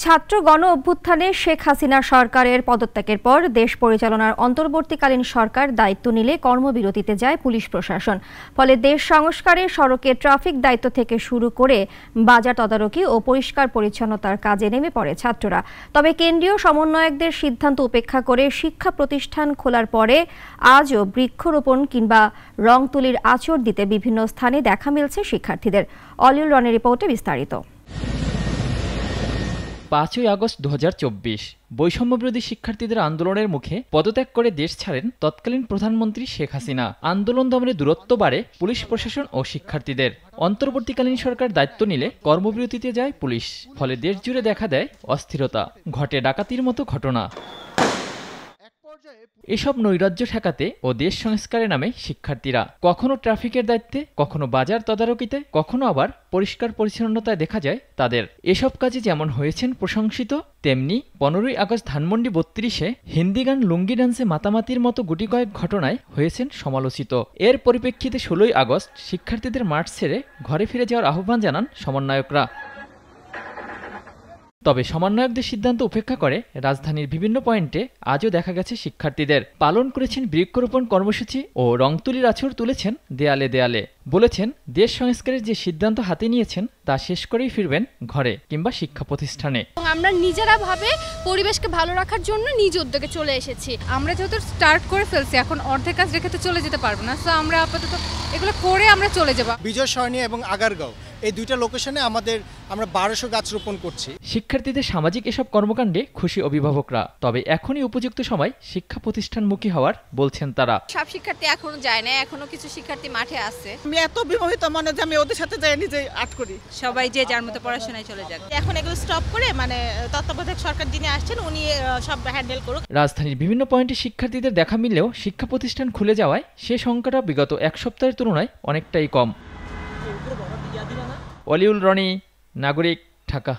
ছাত্র গণ অভ্যুত্থানে শেখ হাসিনা সরকারের পদত্যাগের পর দেশ পরিচালনার অন্তর্বর্তীকালীন সরকার দায়িত্ব নিলে কর্মবিরতিতে যায় পুলিশ প্রশাসন। ফলে দেশ সংস্কারে সড়কে ট্রাফিক দায়িত্ব থেকে শুরু করে বাজার তদারকি ও পরিষ্কার পরিচ্ছন্নতার কাজে নেমে পড়ে ছাত্ররা। তবে কেন্দ্রীয় সমন্বয়কদের সিদ্ধান্ত উপেক্ষা করে শিক্ষা প্রতিষ্ঠান খোলার পরে আজও বৃক্ষরোপণ কিংবা রং তুলির আঁচড় দিতে বিভিন্ন স্থানে দেখা মিলছে শিক্ষার্থীদের। অলিউল রনের রিপোর্টে বিস্তারিত। 5ই আগস্ট 2024 বৈষম্যবিরোধী শিক্ষার্থীদের আন্দোলনের মুখে পদত্যাগ করে দেশ ছাড়েন তৎকালীন প্রধানমন্ত্রী শেখ হাসিনা। আন্দোলন দমনে দূরত্ব বাড়ে পুলিশ প্রশাসন ও শিক্ষার্থীদের। অন্তর্বর্তীকালীন সরকার দায়িত্ব নিলে কর্মবিরতিতে যায় পুলিশ। ফলে দেশ জুড়ে দেখা দেয় অস্থিরতা, ঘটে ডাকাতির মতো ঘটনা। এসব নৈরাজ্য ঠেকাতে ও দেশ সংস্কারের নামে শিক্ষার্থীরা কখনো ট্রাফিকের দায়িত্বে, কখনো বাজার তদারকিতে, কখনো আবার পরিষ্কার পরিচ্ছন্নতায় দেখা যায় তাদের। এসব কাজে যেমন হয়েছেন প্রশংসিত, তেমনি 15ই আগস্ট ধানমন্ডি 32-এ হিন্দি গান লুঙ্গি ডান্সে মাতামাতির মতো গুটি কয়েক ঘটনায় হয়েছেন সমালোচিত। এর পরিপ্রেক্ষিতে 16ই আগস্ট শিক্ষার্থীদের মাঠ ছেড়ে ঘরে ফিরে যাওয়ার আহ্বান জানান সমন্বয়করা। তবে সমন্বয়কদের সিদ্ধান্ত উপেক্ষা করে রাজধানীর বিভিন্ন পয়েন্টে আজও দেখা গেছে শিক্ষার্থীদের পালন করেছেন বৃক্ষরোপণ কর্মসূচি ও রং তুলির আঁচড় তুলেছেন দেয়ালে দেয়ালে। বলেছেন দেশ সংস্কারের যে সিদ্ধান্ত হাতে নিয়েছেন তা শেষ করেই ফিরবেন ঘরে কিংবা শিক্ষা প্রতিষ্ঠানে। আমরা নিজেরা ভাবে পরিবেশকে ভালো রাখার জন্য নিজ উদ্যোগে চলে এসেছি। আমরা যেহেতু স্টার্ট করে ফেলছি, এখন অর্ধেক কাজ রেখে তো চলে যেতে পারবো না। সো আমরা আপাতত এগুলো করে আমরা চলে যাব। বিজয় সরণি এবং আগারগাঁও এই দুইটা লোকেশনে আমরা 1200 গাছ রোপণ করছি। শিক্ষার্থীদের সামাজিক এসব কর্মকাণ্ডে খুশি অভিভাবকরা। তবে এখনই উপযুক্ত সময় শিক্ষা প্রতিষ্ঠানমুখী হওয়ার বলছেন তারা। সব শিক্ষার্থী এখনো যায় না, এখনো কিছু শিক্ষার্থী মাঠে আছে। আমি এত বিমোহিত মনে যে আমি ওদের সাথে যাই নিজে আর্ট করি। সবাই যে যার মতো পড়াশোনায় চলে যাক। এখন এগুলো স্টপ করে তত্ত্বাবধায়ক সরকার যিনি আসছেন উনি সব হ্যান্ডেল করুক। রাজধানীর বিভিন্ন পয়েন্টে শিক্ষার্থীদের দেখা মিললেও শিক্ষা প্রতিষ্ঠান খুলে যাওয়ায় সে সংখ্যাটা বিগত এক সপ্তাহের তুলনায় অনেকটাই কম। অলিউল রনি, নাগরিক, ঢাকা।